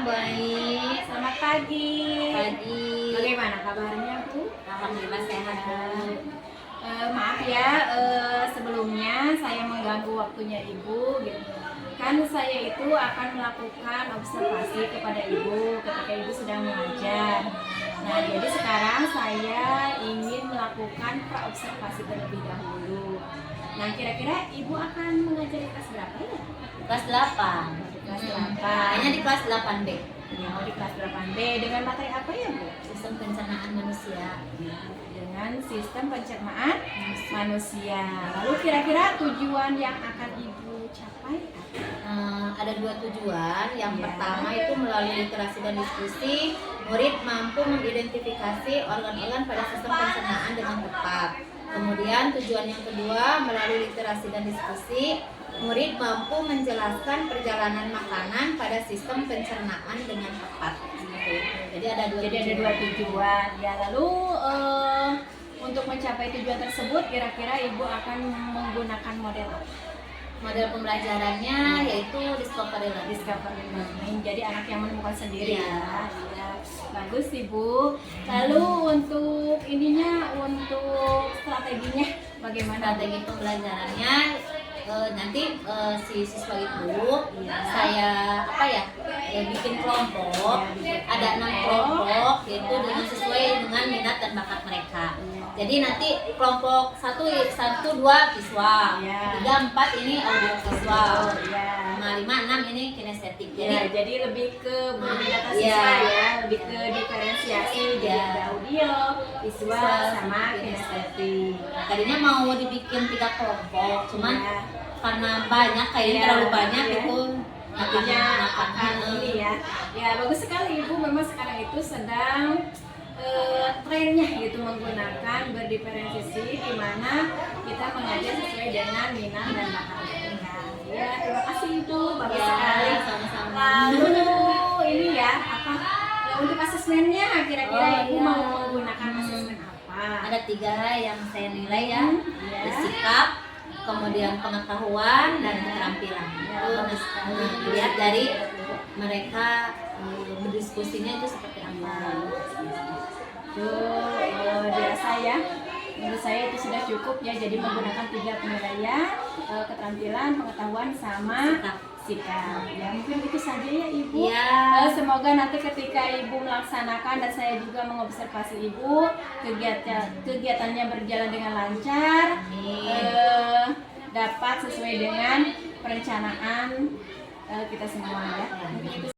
baik. Selamat pagi. Pagi. Bagaimana kabarnya, Bu? Alhamdulillah sehat, Bu. Maaf ya, sebelumnya saya mengganggu waktunya Ibu gitu. Kan saya itu akan melakukan observasi kepada Ibu ketika Ibu sedang mengajar. Nah, jadi sekarang saya ingin melakukan praobservasi terlebih dahulu. Nah, kira-kira Ibu akan mengajar di kelas berapa ya? Kelas 8. Kelas 8. Kayaknya di kelas 8B. Ya, di kelas 8B dengan materi apa ya, Bu? Sistem pencernaan manusia. Dengan sistem pencernaan manusia. Lalu kira-kira tujuan yang akan Ibu capai apa? Ada 2 tujuan. Yang Ya. pertama itu melalui literasi dan diskusi, murid mampu mengidentifikasi organ-organ pada sistem pencernaan dengan tepat. Kemudian tujuan yang kedua, melalui literasi dan diskusi, murid mampu menjelaskan perjalanan makanan pada sistem pencernaan dengan tepat. Jadi ada dua tujuan. Ya, lalu untuk mencapai tujuan tersebut, kira-kira Ibu akan menggunakan model apa? Model pembelajarannya yaitu discovery learning. Jadi anak yang menemukan sendiri. Iya. Ya. Bagus Ibu. Lalu untuk untuk strateginya bagaimana? Strategi pembelajarannya nanti si siswa itu saya bikin kelompok, ada 6 kelompok yaitu dengan sesuai dengan minat dan bakat mereka. Jadi nanti kelompok 1, 2 visual, 3, 4 ini audio visual, 5, 6 ini kinestetik. Jadi lebih ke berbeda siswa ya, lebih ke diferensiasi. Jadi ada audio, visual, sama kinestetik. Tadinya mau dibikin 3 kelompok, cuman karena banyak kayaknya terlalu banyak itu artinya akan ini ya. Ya, bagus sekali Ibu. Memang sekarang itu sedang trennya gitu menggunakan berdiferensiasi, di mana kita mengajar sesuai dengan minat dan bakat mereka. Ya, terima kasih Ibu. Bagus sekali. Sama-sama. Lalu ini ya, untuk asesmennya kira-kira Ibu mau menggunakan asesmen apa? Ada 3 yang saya nilai ya, bersikap, kemudian pengetahuan dan keterampilan. Itu lihat dari mereka berdiskusinya itu seperti apa. Itu dirasa ya, menurut saya itu sudah cukup ya. Jadi menggunakan 3 penilaian, keterampilan, pengetahuan, sama sikap. Ya, mungkin itu saja ya Ibu. Ya. Semoga nanti ketika Ibu melaksanakan dan saya juga mengobservasi Ibu, kegiatannya berjalan dengan lancar, dapat sesuai dengan perencanaan kita semua ya. Mungkin itu.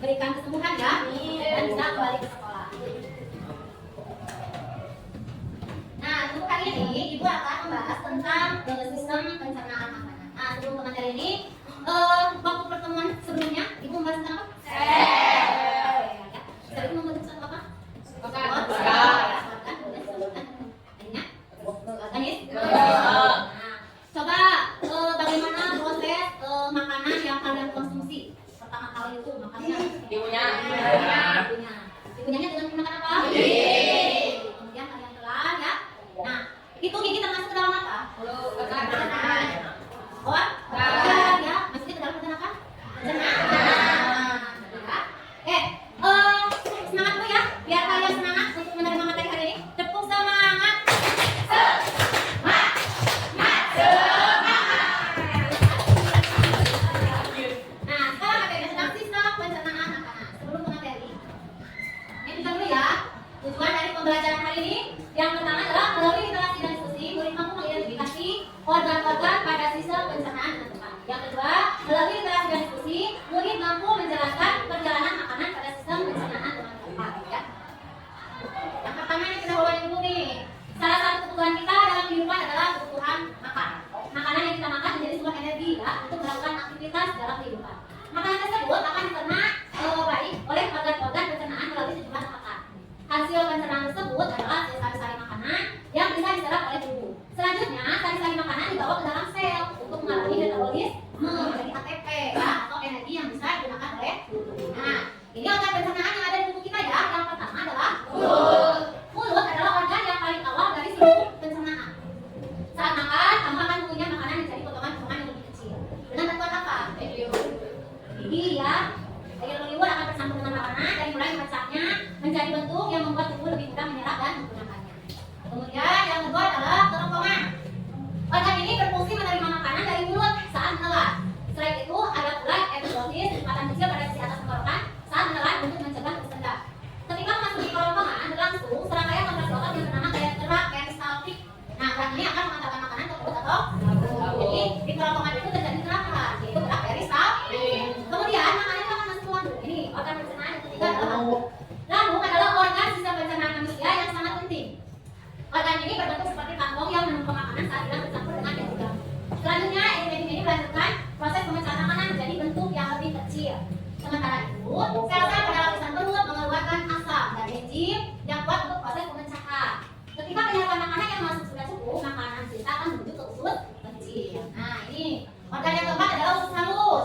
Berikan kesembuhan ya, dan bisa kembali ke sekolah. Nah, untuk kali ini Ibu akan membahas tentang sistem pencernaan makanan. Nah, sebelum ke materi ini, waktu pertemuan sebelumnya ibu membahas tentang apa? Sel. Ya. Sel itu membentuk satu apa? Organ. Akhirnya organis. Nah, coba bagaimana proses makanan yang kalian konsumsi pertama kali itu makannya? Ibunya. Ibunya dengan menggunakan apa? Kemudian kalian telan ya. Nah, itu gigi termasuk ke dalam apa? Makanan. Oh, ya, masuknya ke dalam badan apa? Pencernaan. Semangat dulu ya, biar kalian semangat untuk menerima materi hari ini. Tepuk semangat. Nah, sekarang materi tentang sistem pencernaan makanan. Sebelum ke materi, ini kita dulu ya. Tujuan dari pembelajaran hari ini yang pertama adalah melalui interaksi dan diskusi, murid mampu mengidentifikasi organ-organ pada sistem pencernaan dengan tepat. Yang kedua, melalui interaksi dan diskusi, murid mampu menjelaskan perjalanan makanan pada sistem pencernaan dengan tepat. Ya. Yang pertama ini kita bawain dulu nih. Salah satu kebutuhan kita dalam kehidupan adalah kebutuhan makan. Makanan yang kita makan menjadi sumber energi ya untuk melakukan aktivitas dalam kehidupan. Makanan tersebut akan dicerna baik oleh organ-organ pencernaan melalui sejumlah tahapan. Hasil pencernaan tersebut adalah sari-sari makanan yang bisa diserap oleh tubuh. Selanjutnya, sari-sari makanan dibawa ke dalam sel untuk mengalami metabolisme menjadi ATP ya, atau energi yang bisa digunakan oleh tubuh. Nah, ini organ pencernaan yang ada di tubuh kita ya. Yang pertama adalah mulut. Mulut adalah organ yang paling awal dari seluruh pencernaan. Saat makan, kamu akan mengunyah makanan menjadi potongan-potongan yang lebih kecil. Dengan bantuan apa? Gigi ya. Air liur akan bersambung dengan makanan dari mulai memecahnya menjadi bentuk yang membuat tubuh lebih mudah menyerap dan menggunakannya. Kemudian yang kedua adalah kerongkongan. Organ ini berfungsi menerima makanan dari mulut saat menelan. Selain itu ada pula epiglottis, lipatan kecil pada sisi atas tenggorokan saat menelan untuk mencegah tersendat. Ketika memasuki kerongkongan berlangsung serangkaian kontraksi otot yang bernama daya gerak peristaltik. Nah, gerak ini akan mengantarkan makanan ke perut atau lambung. Jadi di kerongkongan itu terjadi gerakan, yaitu gerak peristaltik. Kemudian makanan itu akan masuk ke lambung. Ini organ pencernaan yang ketiga adalah lambung. Lambung adalah organ sistem pencernaan manusia yang sangat penting. Organ ini berbentuk seperti kantong yang menumpang makanan saat sedang bercampur dengan yang dalam. Selanjutnya, enzim ini melanjutkan proses pemecahan makanan menjadi bentuk yang lebih kecil. Sementara itu, sel-sel pada lapisan perut mengeluarkan asam dan enzim yang kuat untuk proses pemecahan. Ketika penyerapan makanan yang masuk sudah cukup, makanan sisa akan menuju ke usus kecil. Nah, ini organ yang keempat adalah usus halus.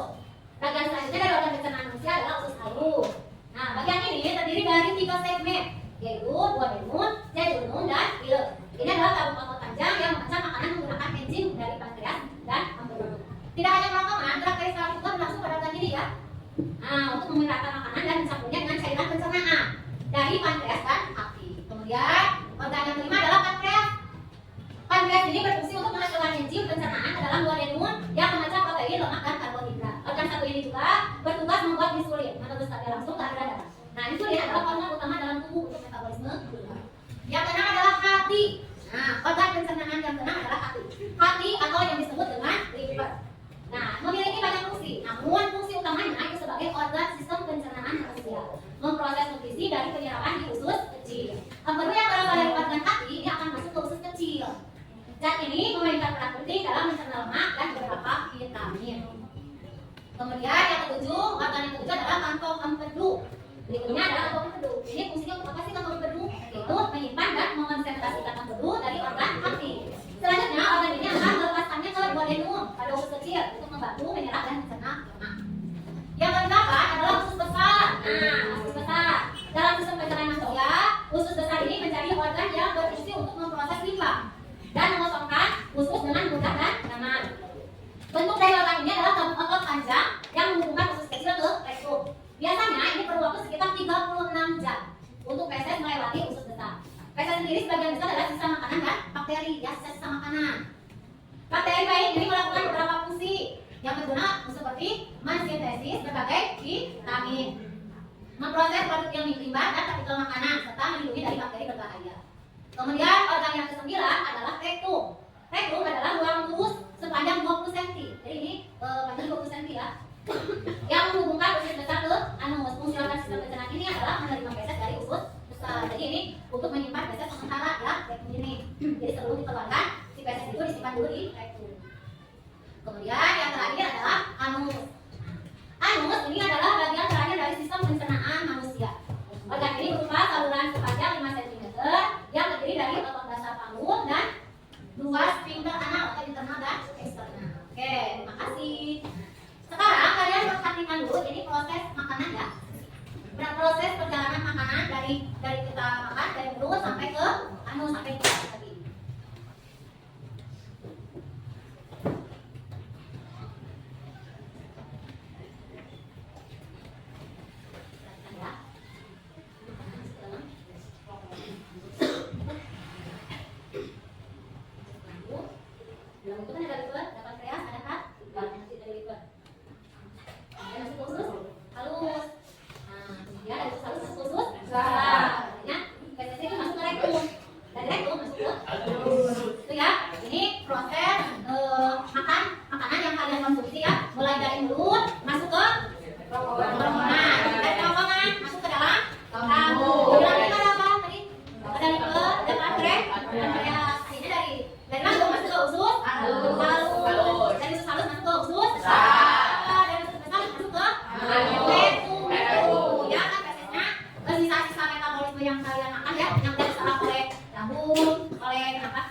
Bagian selanjutnya dari organ pencernaan manusia adalah usus halus. Nah, bagian ini terdiri dari 3 segmen, yaitu duodenum, jejunum, dan ileum. Ini adalah tabung otot panjang yang memecah makanan menggunakan enzim dari pankreas dan empedu. Tidak hanya kerongkongan, gerak peristaltik juga berlangsung pada organ ini ya. Nah, untuk menyerapkan makanan dan mencampurnya dengan cairan pencernaan dari pankreas dan hati. Kemudian, organ yang kelima adalah pankreas. Pankreas ini berfungsi untuk menghasilkan enzim pencernaan ke dalam duodenum yang memecah protein, lemak, dan karbohidrat. Organ satu ini juga bertugas membuat insulin atau secara langsung ke area darah. Nah, insulin adalah hormon utama dalam tubuh untuk metabolisme gula. Yang keenam adalah hati. Nah, organ pencernaan yang keenam adalah hati. Hati atau yang disebut dengan liver. Nah, memiliki banyak fungsi. Namun fungsi utamanya itu sebagai organ sistem pencernaan manusia, memproses nutrisi dari penyerapan di usus kecil. Empedu yang berasal dari organ hati ini akan masuk ke usus kecil. Zat ini memainkan peran penting dalam mencerna lemak dan beberapa vitamin. Kemudian yang ketujuh, organ yang ketujuh adalah kantong empedu. Berikutnya adalah kantong empedu. Ini fungsinya untuk apa sih kantong empedu? Yaitu menyimpan dan mengonsentrasikan empedu dari organ hati. Selanjutnya organ ini akan melepaskannya ke duodenum pada usus kecil untuk membantu menyerap dan mencerna lemak. Yang kedelapan adalah usus besar. Nah, usus besar dalam sistem pencernaan manusia, usus besar ini menjadi organ yang berfungsi untuk memproses limbah dan mengosongkan usus dengan mudah dan nyaman. Bentuk dari organ ini adalah tabung otot panjang yang menghubungkan usus kecil ke rektum. Biasanya ini perlu waktu sekitar 36 jam untuk feses melewati usus besar. Feses sendiri sebagian besar adalah sisa makanan dan bakteri, ya sisa makanan. Bakteri baik ini melakukan beberapa fungsi yang berguna seperti mensintesis berbagai vitamin, memproses produk yang limbah dan partikel makanan, serta melindungi dari bakteri berbahaya. Kemudian organ yang ke-9 adalah rektum. Rektum adalah ruang lurus sepanjang 20 cm. Jadi ini panjang 20 cm ya. Yang menghubungkan usus besar ke anus. Fungsi organ sistem pencernaan ini adalah menerima feses dari usus besar. Jadi ini untuk menyimpan feses sementara ya, rektum ini. Jadi sebelum dikeluarkan, si feses itu disimpan dulu di rektum. Kemudian yang terakhir adalah anus. Anus ini adalah bagian terakhir dari sistem pencernaan manusia. Organ ini berupa saluran sepanjang 5 cm yang terdiri dari otot dasar paru dan 2 sphincter anal atau internal dan eksternal. Oke, terima kasih. Sekarang kalian perhatikan dulu ini proses makanan ya. Proses perjalanan makanan dari kita makan dari mulut sampai ke anus sampai ke tadi. Dalam itu kan ada liver, dapat kreas, ada kat, nanti dari liver. Ada masuk usus, halus. Nah, kemudian ada usus halus, masuk usus, besar. Artinya, PCC itu masuk ke rektum. Dari rektum masuk ke halus. Itu ya, ini proses makanan yang kalian konsumsi ya. Mulai dari mulut, masuk ke kerongkongan. Dari kerongkongan, masuk ke dalam lambung. Di dalam liver ada apa tadi? Ada liver, ada pankreas, akhirnya dari lambung masuk ke usus halus, dari usus halus masuk ke usus besar, dari usus besar masuk ke rektum. Ya kan prosesnya sisa-sisa metabolisme yang kalian makan ya, yang diserap oleh lambung, oleh apa?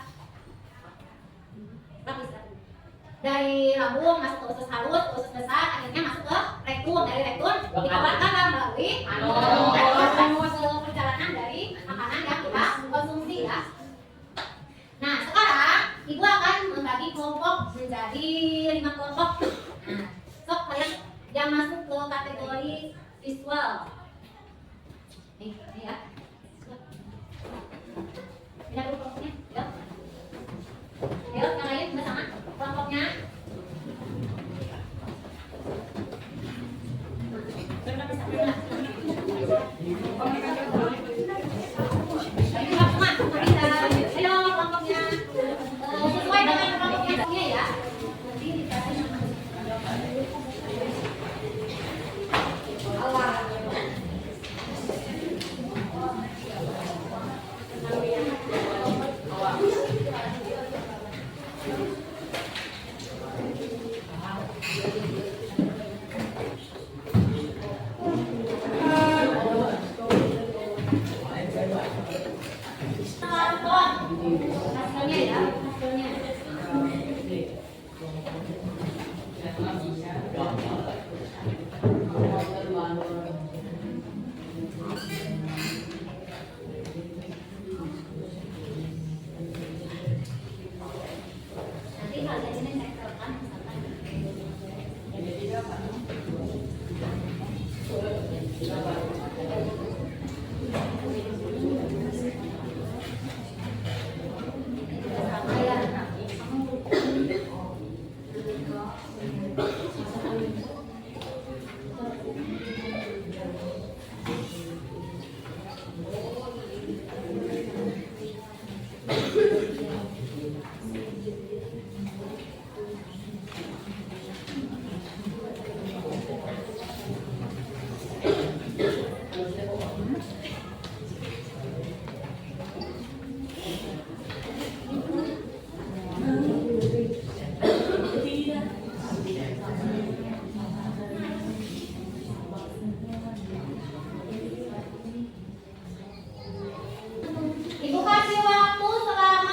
Dari lambung masuk ke usus halus, ke usus besar, akhirnya masuk ke rektum. Dari rektum dikeluarkan melalui anus. Perjalanan dari makanan yang kita konsumsi ya. Nah, sekarang ibu akan membagi kelompok menjadi 5 kelompok. Nah, sok kalian yang masuk ke kategori visual. Nih ya. Pindah dulu kelompoknya. Yuk. Yuk, yang lain bersama kelompoknya. Ayo kelompoknya sesuai dengan kelompoknya ya. Nanti dikasih nama. Hasilnya ya, hasilnya. Nanti kalian ini saya terapkan misalkan. Ibu kasih waktu selama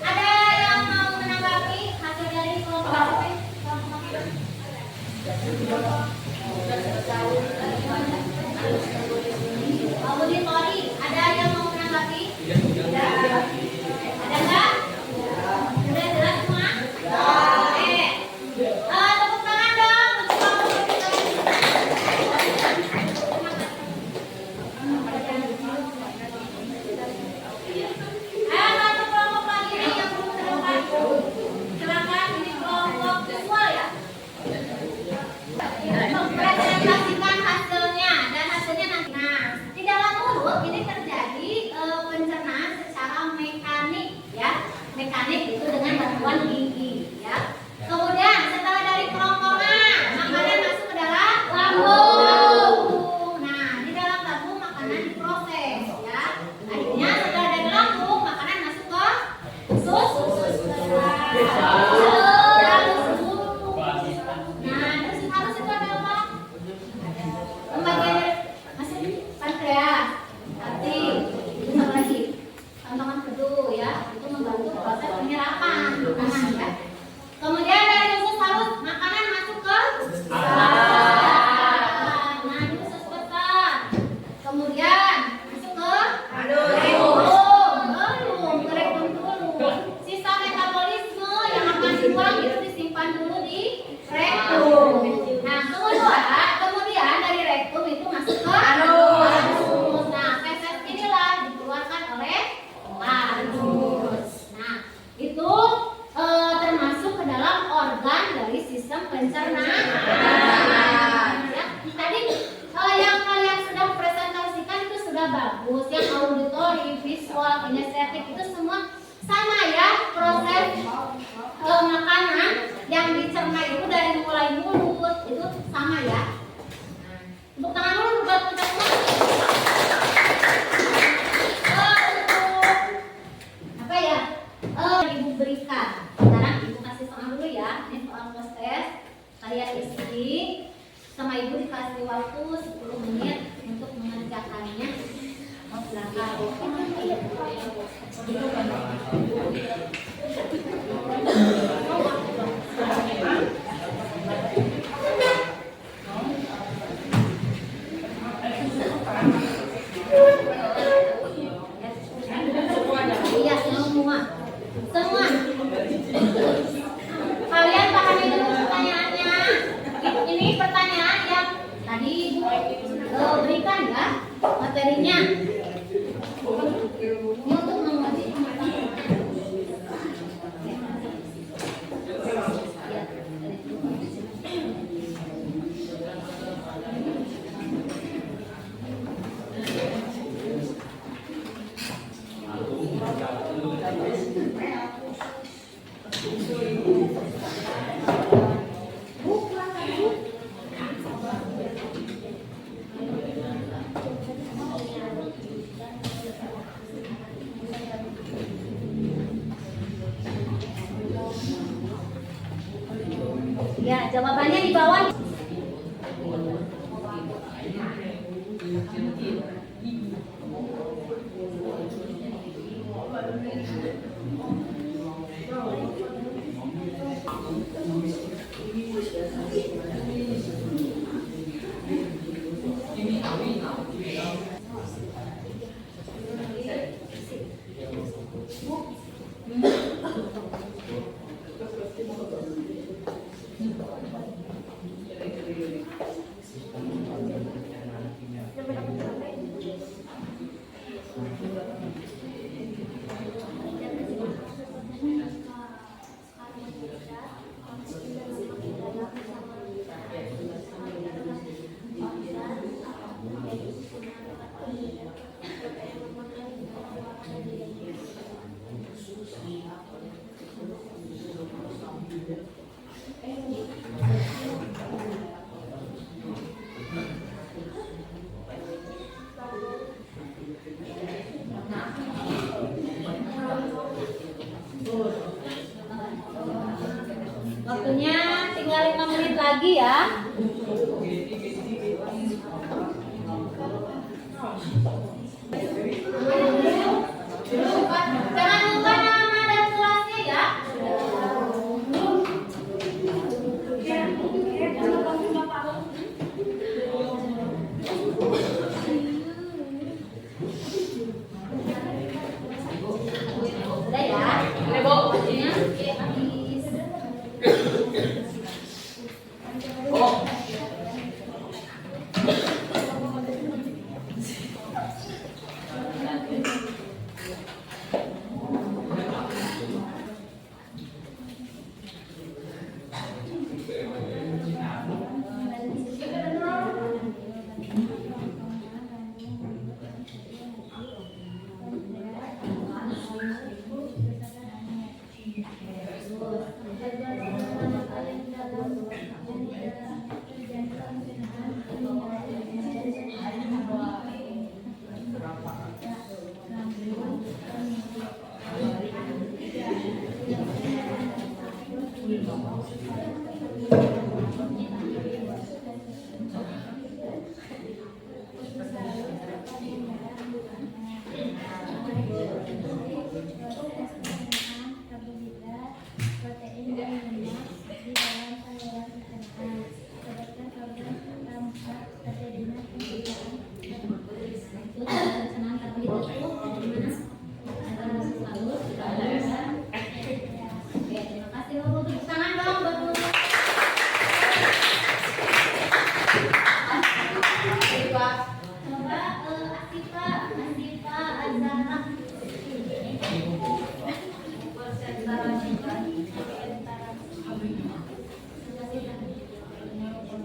Ada yang mau menanggapi hasil dari kelompok apa? Auditori, ada yang mau menanggapi? Ada nggak? Sudah jelas semua? Oke. Tepuk tangan dong untuk kelompok kita. Satu kelompok lagi nih yang belum terdepan. Silakan, ini kelompok visual ya. Mempresentasikan hasilnya dan hasilnya nanti. Nah, di dalam mulut ini terjadi pencernaan secara mekanik ya. Mekanik itu dengan bantuan gigi ya. Kemudian setelah dari kerongkongan, makanan masuk ke dalam lambung. Nah, di dalam lambung makanan diproses ya. Akhirnya setelah dari lambung makanan masuk ke usus Nah, terus harus itu ada apa? Pembagian masih pankreas, hati, terus apa lagi? Kantong kedua ya, itu membantu proses penyerapan makanan ya. Kemudian dari usus halus makanan masuk ke nah di usus besar. Kemudian masuk ke ke rektum dulu. Sisa metabolisme yang akan dibuang itu disimpan dulu di rektum. Nah kemudian dari rektum itu masuk ke anus. Nah feses inilah dikeluarkan oleh anus. Nah itu termasuk ke dalam organ dari sistem pencernaan. Ya, tadi yang kalian sudah presentasikan itu sudah bagus. Yang auditori, visual, kinestetik itu semua sama ya proses makanan yang dicerna itu dari mulai mulut itu sama ya. Untuk tangan dulu buat kita semua. Untuk apa ya? Ibu berikan. Sekarang ibu kasih soal dulu ya. Ini soal proses. Saya isi sama ibu dikasih waktu 10 menit untuk mengerjakannya. Mau silakan. Iya, semua. Kalian pahami dulu pertanyaannya. Ini pertanyaan yang tadi ibu berikan ya materinya. Ini untuk menguji pengetahuan. Ya, jawabannya di bawah. lagi ya. Jangan lupa nama dan kelasnya ya. Udah ya. Udah, Bu. Bajunya habis.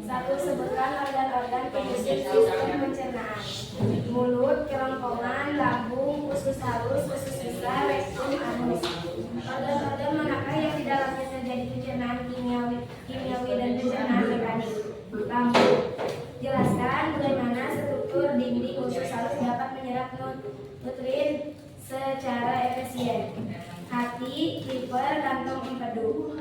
Satu, sebutkan organ-organ pengisi sistem pencernaan. Mulut, kerongkongan, lambung, usus halus, usus besar, rektum, anus. Organ-organ manakah yang di dalamnya terjadi pencernaan kimiawi dan pencernaan mekanik? Lambung. Jelaskan bagaimana struktur dinding usus halus dapat menyerap nutrien secara efisien. Hati, liver, kantong empedu.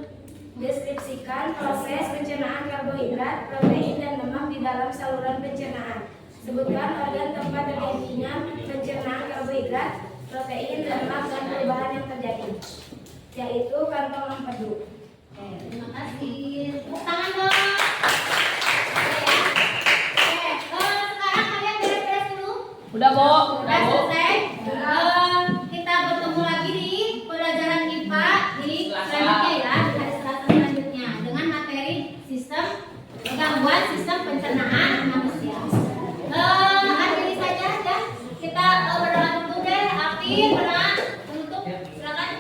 Deskripsikan proses pencernaan karbohidrat, protein, dan lemak di dalam saluran pencernaan. Sebutkan organ tempat terjadinya pencernaan karbohidrat, protein, lemak, dan perubahan yang terjadi, yaitu kantong empedu. Terima kasih. Tepuk tangan dong. Sekarang kalian beres-beres dulu. Udah, Bu. Udah selesai. Kita bertemu lagi di pelajaran IPA di selanjutnya ya, di hari Selasa selanjutnya dengan materi gangguan sistem pencernaan manusia. Akhiri saja ya. Kita berdoa dulu deh. Api berdoa untuk silakan.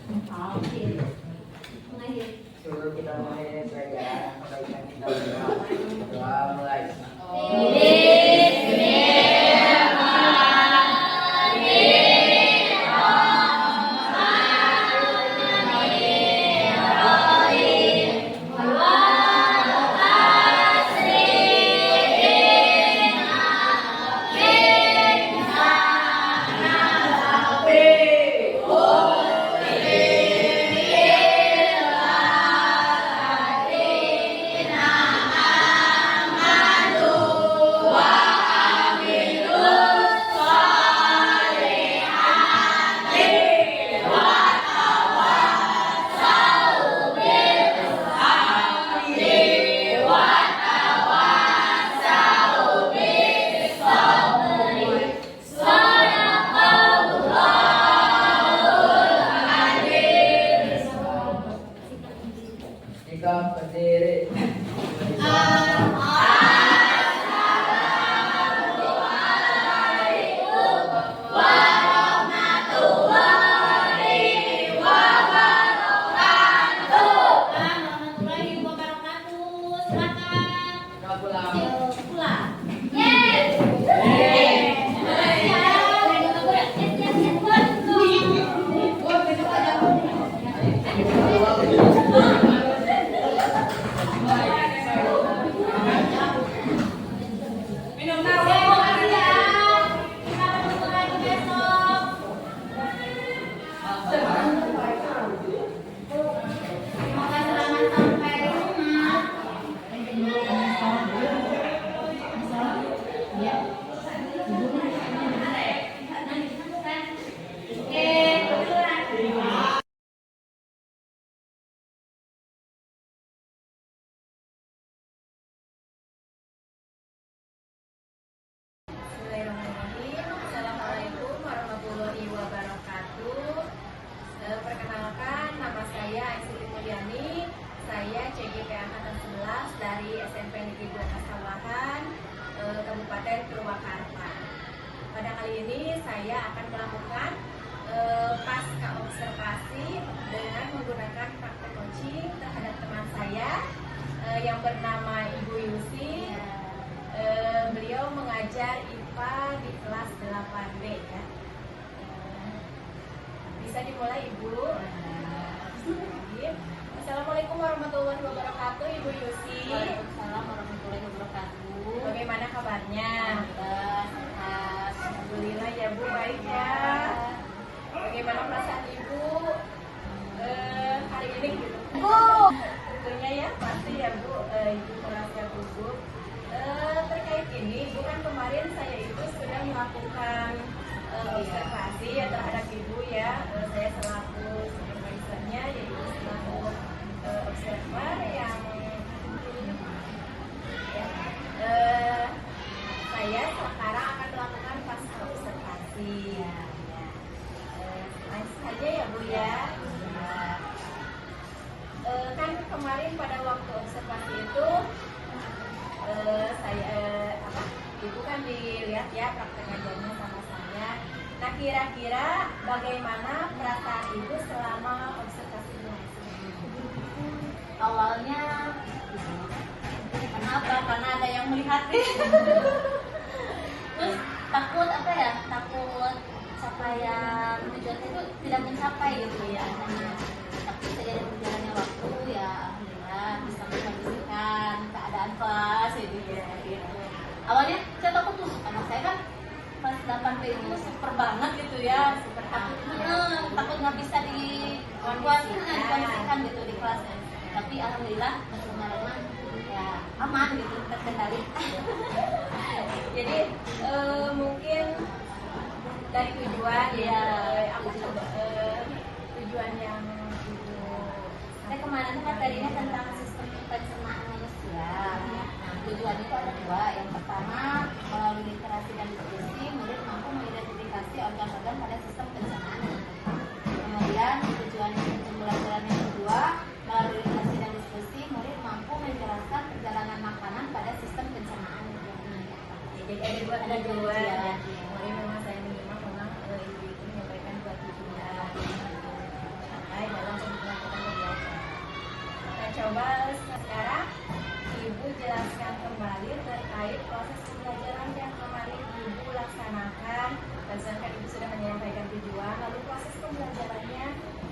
Mengakhiri. Suruh kita mulai pelajaran kebaikan kita doa mulai. Sikap berdiri. Warahmatullahi wabarakatuh. Silakan. Kita pulang. Pulang. Yeay. Semoga selamat sampai dari Purwakarta. Pada kali ini saya akan melakukan pasca observasi dengan menggunakan praktek coaching terhadap teman saya yang bernama Ibu Yusi. Beliau mengajar IPA di kelas 8B ya. Bisa dimulai Ibu. Assalamualaikum warahmatullahi wabarakatuh, Ibu Yusi. Waalaikumsalam warahmatullahi wabarakatuh. Bagaimana kabarnya? Alhamdulillah ya Bu, baik ya. Bagaimana perasaan Ibu hari ini gitu? Bu, Tentunya ya, pasti ya Bu, Ibu merasa gugup. Terkait ini, bukan kemarin saya itu sudah melakukan observasi ya terhadap Ibu ya. Saya selaku supervisornya, yaitu selaku observer yang saya sekarang akan melakukan pasca observasi. Langsung saja ya Bu ya. Kan kemarin pada waktu observasi itu Ibu kan dilihat ya praktek ngajarnya sama saya. Nah, kira-kira bagaimana perasaan Ibu selama observasi berlangsung? awalnya kenapa? Karena ada yang melihat. Terus takut apa ya? Takut capaian tujuannya itu tidak mencapai gitu ya. Tapi seiring berjalannya waktu ya alhamdulillah bisa mengkondisikan keadaan kelas gitu ya. Gitu. Awalnya saya takut tuh, anak saya kan kelas 8B itu super banget gitu ya, super takut, takut nggak bisa dikondisikan gitu di kelasnya. Tapi alhamdulillah lama-lama ya aman gitu, terkendali. Jadi mungkin dari tujuan ya apa coba tujuan yang Ibu saya kemarin kan tadinya tentang sistem pencernaan manusia. Nah, tujuan itu ada dua. Yang pertama, melalui literasi dan diskusi, murid mampu mengidentifikasi organ-organ pada sistem pencernaan. Kemudian tujuan pembelajaran yang kedua, melalui literasi dan diskusi, murid mampu menjelaskan perjalanan makanan pada sistem pencernaan. jadi ada dua tujuan. Mulai memang saya menyimak memang Ibu itu menyampaikan dua tujuan sampai dalam melakukan pembelajaran. Kita coba sekarang Ibu jelaskan kembali terkait proses pembelajaran yang kemarin Ibu laksanakan. Berdasarkan Ibu sudah menyampaikan tujuan, lalu proses pembelajarannya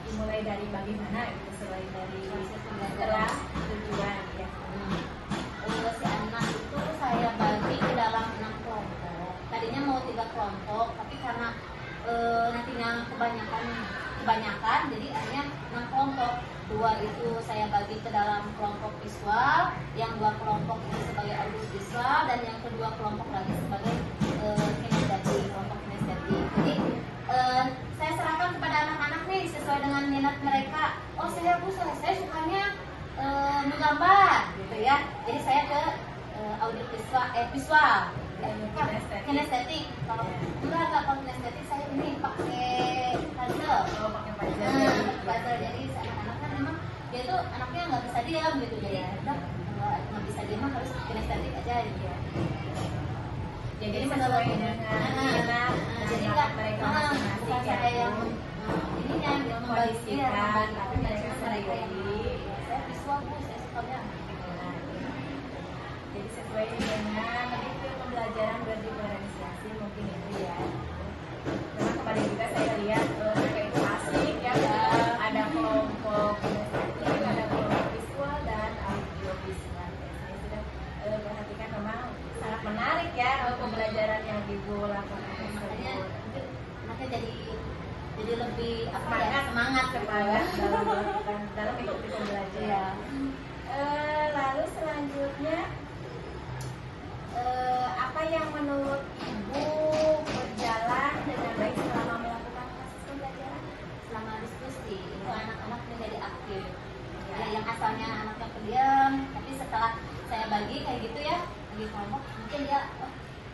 dimulai dari bagaimana gitu, selain dari setelah tujuan ya. Si anak itu saya bagi ke dalam 6 kelompok. Tadinya mau 3 kelompok, tapi karena nantinya kebanyakan, jadi akhirnya 6 kelompok. 2 itu saya bagi ke dalam kelompok visual, yang 2 kelompok itu sebagai audio visual, dan yang kedua kelompok lagi sebagai kinestetik, kelompok kinestetik. Jadi saya serahkan kepada anak-anak nih sesuai dengan minat mereka. Oh saya sukanya menggambar gitu ya. Jadi saya ke audio visual, kinestetik. Kalau kinestetik saya ini pakai puzzle. Pakai puzzle. Puzzle. Jadi anak-anak kan memang dia tuh anaknya nggak bisa diam gitu. Jadi udah nggak bisa diam harus kinestetik aja gitu ya. Jadi sesuai dengan minat jadi nggak mereka bukan saya yang ini yang membagi tapi mereka mereka yang saya visual bu, saya sukanya. Jadi sesuai dengan itu pembelajaran berdifferensiasi mungkin itu ya. Memang kemarin juga saya lihat mereka itu asik ya. Ada kelompok kinestetik, ada kelompok visual dan audio visual. Saya sudah perhatikan memang sangat menarik ya pembelajaran yang Ibu lakukan. Makanya anaknya jadi lebih apa ya, semangat dalam mengikuti pembelajaran. Lalu selanjutnya apa yang menurut Ibu berjalan dengan baik selama melakukan proses pembelajaran? selama diskusi itu anak-anak menjadi aktif ya, yang asalnya anaknya pendiam, tapi setelah saya bagi kayak gitu ya di kelompok, mungkin dia oh,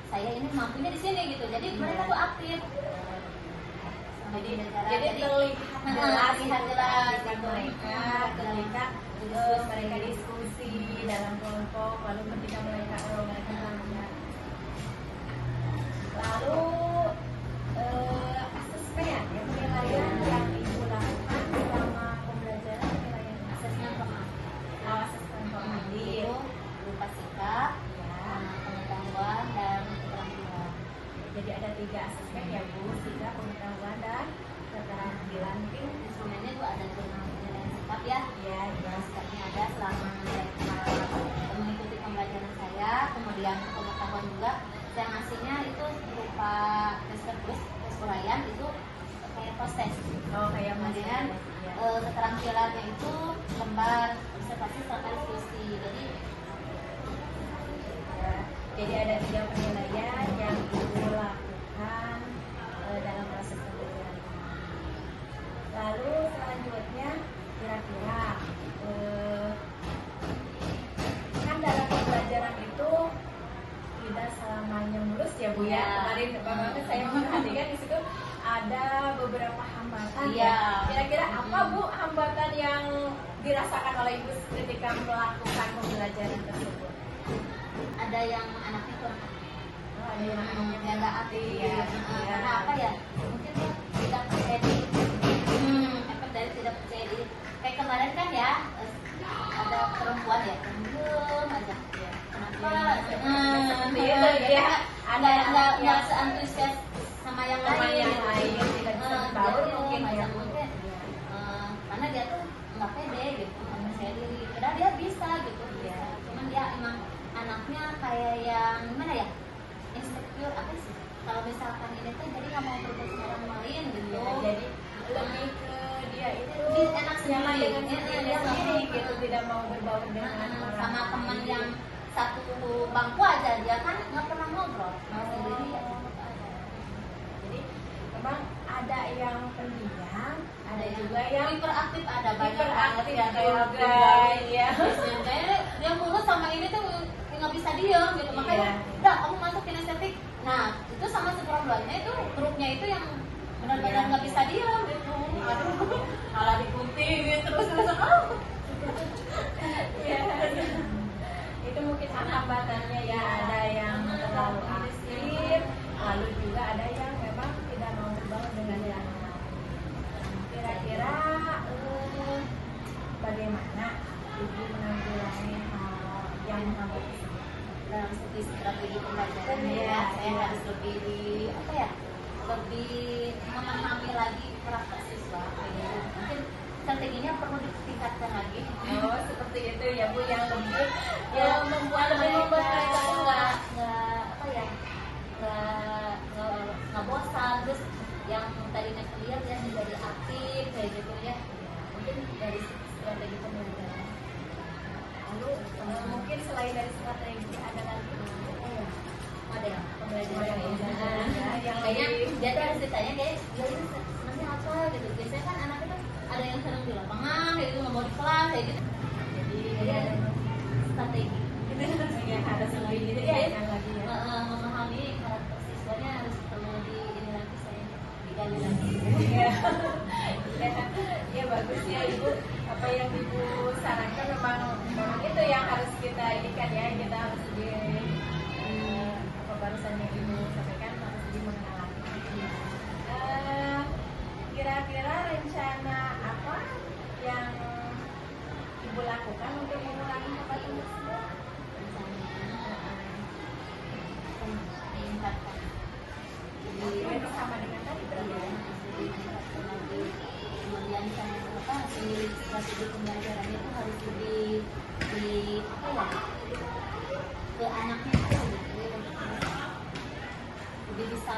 saya ini mampunya di sini gitu, jadi mereka tuh aktif. Jadi terlihat jelas gitu. mereka diskusi dalam kelompok, lalu ketika mereka ada 3 asesmen ya Bu, 3 pengetahuan dan keterampilan. Mungkin Instrumennya itu ada penilaian sikap ya. ya Sikapnya ada selama mengikuti pembelajaran saya, kemudian pengetahuan juga saya ngasihnya itu berupa tes terus, tes uraian itu kayak proses. oh kayak Kemudian keterampilannya itu lembar observasi serta diskusi. Jadi ada 3 penilaian yang Ibu lakukan dalam proses pembelajaran. Lalu selanjutnya kira-kira kan dalam pembelajaran itu tidak selamanya mulus ya Bu ya. Ya. Kemarin Bapak saya memperhatikan di situ ada beberapa hambatan Iya. ya. Kira-kira apa Bu hambatan yang dirasakan oleh Ibu ketika melakukan pembelajaran tersebut? Ada yang anaknya kurang Oh, ada yang ya nggak aktif Iya. karena apa ya, mungkin dia tidak percaya diri. Efek dari tidak percaya diri kayak kemarin kan ya, ada perempuan ya diam aja ya. Kenapa seperti itu ya. Ada nggak seantusias sama yang Sama lain yang gitu. lain, tidak bisa berbaur Dia mungkin diam ya. aja, mungkin karena dia tuh nggak pede gitu, nggak percaya diri, padahal dia bisa gitu ya. Cuman dia emang anaknya kayak yang gimana ya, insecure apa sih, kalau misalkan ini tuh jadi nggak mau berbuat sama orang lain gitu. Ya, jadi lebih ke dia itu Dia enak nyaman sendiri. dengan Iya, dirinya dia sendiri sendiri. gitu, tidak mau berbaur dengan orang Sama teman lain. yang satu bangku aja dia kan nggak pernah ngobrol, mau sendiri ya. Jadi memang ada yang pendiam, ada juga yang Hiperaktif, ada banyak hiperaktif banget ya, juga ya. Biasanya dia mulut sama ini tuh nggak bisa diem gitu, makanya Iya. udah kamu masuk kinestetik. Nah itu sama si perempuannya itu grupnya itu yang benar-benar nggak bisa diem gitu. Aduh, malah dikuntingin terus Ya. Itu mungkin hambatannya ya, ada yang terlalu aktif, lalu juga ada yang memang tidak mau berbaur dengan yang lain. Kira-kira bagaimana Ibu menanggulangi hal yang menghambat tersebut? dalam segi strategi pembelajaran Iya, ya, saya iya. harus lebih apa ya, lebih memahami lagi karakter siswa. Mungkin strateginya perlu ditingkatkan lagi. Oh, seperti itu ya Bu, yang lebih Ya, membuat membuat mereka tuh mereka nggak apa ya, nggak bosan, terus yang tadinya kuliah dia menjadi aktif kayak gitu ya. Mungkin dari strategi pembelajaran. lalu mungkin selain dari strategi ada lagi Ada yang pembelajaran Pembelajaran, ya, yang kayaknya lebih- dia tuh harus ditanya kayak dia ini senangnya apa gitu. Biasanya kan anak itu ada yang senang di lapangan kayak gitu, nggak mau di kelas kayak gitu. Jadi ada strategi. yang harus lebih ditingkatkan lagi ya. Memahami karakter siswanya harus perlu di ini lagi, saya digali lagi. Ya, ya bagus ya Ibu. Apa yang Ibu sarankan memang itu yang harus kita inikan ya. Kita harus lebih apa barusan yang Ibu sampaikan harus lebih mengenal lagi. Kira-kira rencana apa yang Ibu lakukan untuk mengurangi hambatan tersebut? Meningkatkan. Jadi sama dengan tadi berarti. Kemudian sama apa si strategi pembelajaran itu harus lebih di apa ya, ke anaknya itu lebih bisa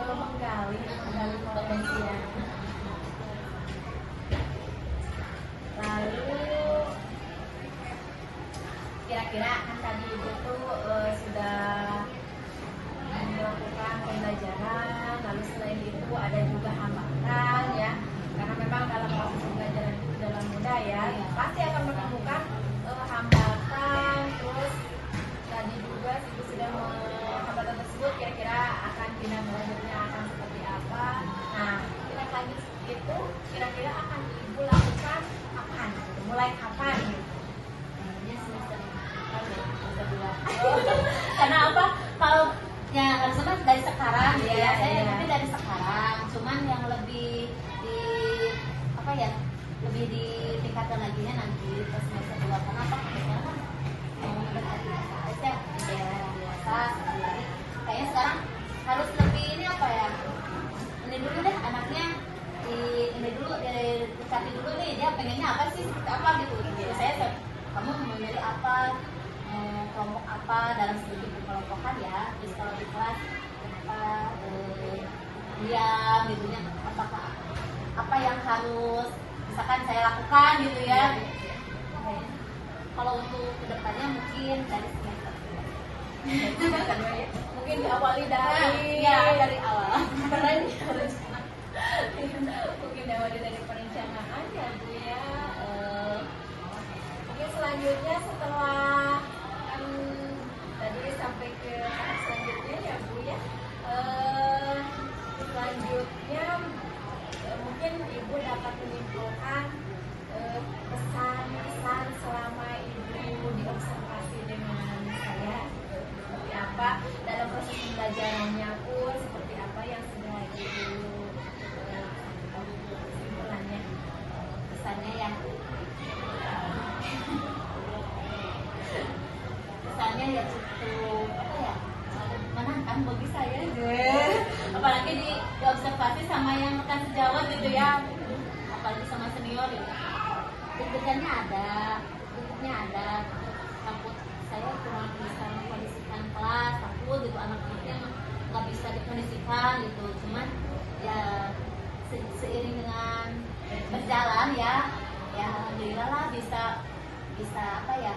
Menggali potensinya. Lalu kira-kira kan tadi Ibu tuh sudah melakukan pembelajaran, lalu selain itu ada juga hambatan ya, karena memang dalam proses pembelajaran itu dalam muda ya, pasti akan menemukan hambatan. Terus tadi juga Ibu sudah hambatan tersebut kira-kira akan tindak lanjutnya akan seperti apa. Nah, tindak lanjut itu kira-kira akan Ibu lakukan kapan? Gitu. Mulai kapan? Gitu. Karena apa, kalau ya harusnya dari sekarang Iya, ya, saya iya. mungkin dari sekarang, cuman yang lebih di apa ya, lebih ditingkatkan lagi nya nanti pas semester 2. Kenapa? Karena kan sekarang harus lebih ini apa ya, ini dulu deh anaknya ini dulu dikasih dulu nih dia pengennya apa sih seperti apa gitu. Jadi saya kamu memilih apa, kelompok apa dalam studi perkelompokan ya. Terus kalau di kelas kenapa diam gitu ya, apakah apa yang harus misalkan saya lakukan gitu ya. Kalau untuk kedepannya mungkin dari semester Mungkin diawali dari dari awal mungkin diawali dari perencanaan ya Bu ya. Mungkin selanjutnya setelah kan tadi sampai ke tahap selanjutnya ya Bu ya. Selanjutnya mungkin Ibu dapat menyimpulkan pesan-pesan selama Ibu diobservasi dengan saya seperti apa dalam proses pembelajarannya pun seperti apa yang sudah Ibu kesimpulannya. pesannya ya, pesannya ya cukup apa ya, menantang bagi saya apalagi diobservasi sama yang rekan sejawat gitu ya, apalagi sama senior gitu. Deg-degannya ada, takut saya kurang bisa mengkondisikan kelas, takut gitu anak-anaknya nggak bisa dikondisikan gitu. Cuman ya seiring dengan berjalan ya alhamdulillah lah bisa apa ya,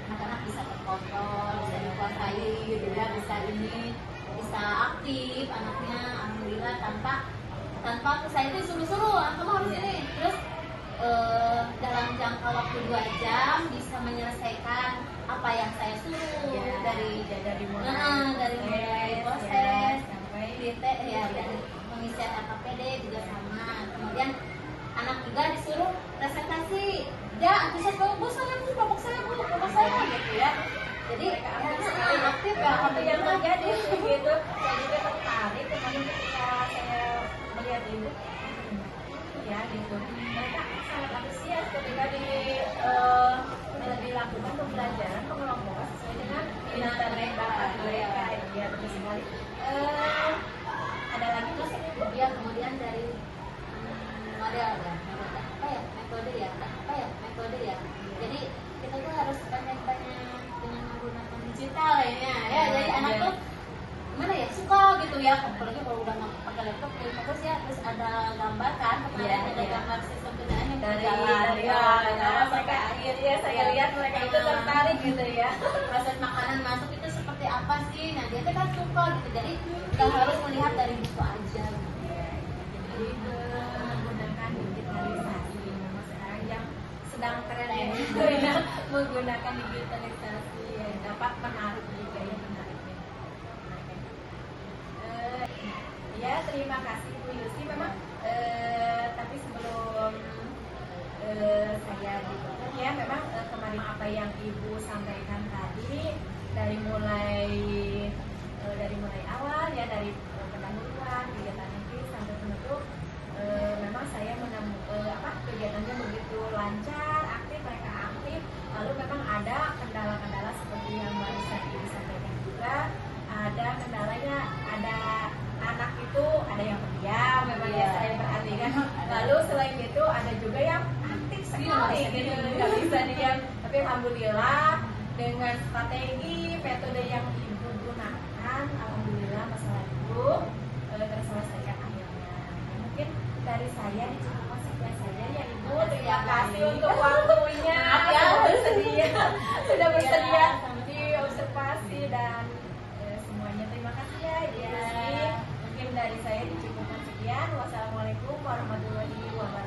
anak-anak bisa terkontrol, bisa dikuasai gitu ya, bisa aktif anaknya alhamdulillah tanpa saya itu suruh-suruh kamu harus ini. Terus dalam jangka waktu 2 jam bisa menyelesaikan apa yang saya suruh dari mulai proses sampai ya dan mengisi KPD juga sama. Kemudian anak juga disuruh presentasi, ya antusias bagus saya bu, kelompok saya gitu ya. Jadi anak aktif ya, Apa yang terjadi gitu, saya juga tertarik kemarin ketika saya melihat Ibu ya gitu, mereka sangat antusias ketika dilakukan pembelajaran pengelompokan sesuai dengan minat dan bakat mereka ya, terus sekali. Ada lagi terus ya, kemudian dari model ya, metode ya. Jadi kita tuh harus banyak-banyak dengan menggunakan digital lainnya ya. Jadi anak tuh gimana ya, suka gitu ya, apalagi kalau udah pakai laptop terus ya, terus ada gambar kan kemarin ada gambar sistem kendaraan yang dari berjalan awal sampai akhir ya, saya lihat mereka itu tertarik gitu ya. Proses makanan masuk itu seperti apa sih, nah dia tuh kan suka gitu. Jadi kita harus melihat dari buku aja gitu. Jadi menggunakan digitalisasi memang sekarang yang sedang tren ya, ya menggunakan digitalisasi yang dapat menarik juga ya, menariknya. Ya terima kasih Bu Yusi. Memang tapi sebelum saya ditutup ya, memang kemarin apa yang Ibu sampaikan tadi dari mulai awal ya, dari pendahuluan kegiatan ini sampai penutup, memang saya kegiatannya begitu lancar, aktif, mereka aktif. Lalu memang ada kendala-kendala seperti yang barusan Ibu sampaikan juga, ada kendalanya, ada anak itu ada yang pendiam memang ya saya perhatikan. Lalu selain itu ada juga yang aktif sekali gitu, nggak bisa diam. Tapi alhamdulillah dengan strategi metode yang Ibu gunakan, alhamdulillah masalah Ibu terselesaikan akhirnya. Mungkin dari saya cuma sekian saja ya Ibu. Terima kasih untuk waktunya, sudah bersedia diobservasi dan semuanya. Terima kasih ya Ibu. Mungkin dari saya dicukupkan sekian. Wassalamualaikum warahmatullahi wabarakatuh.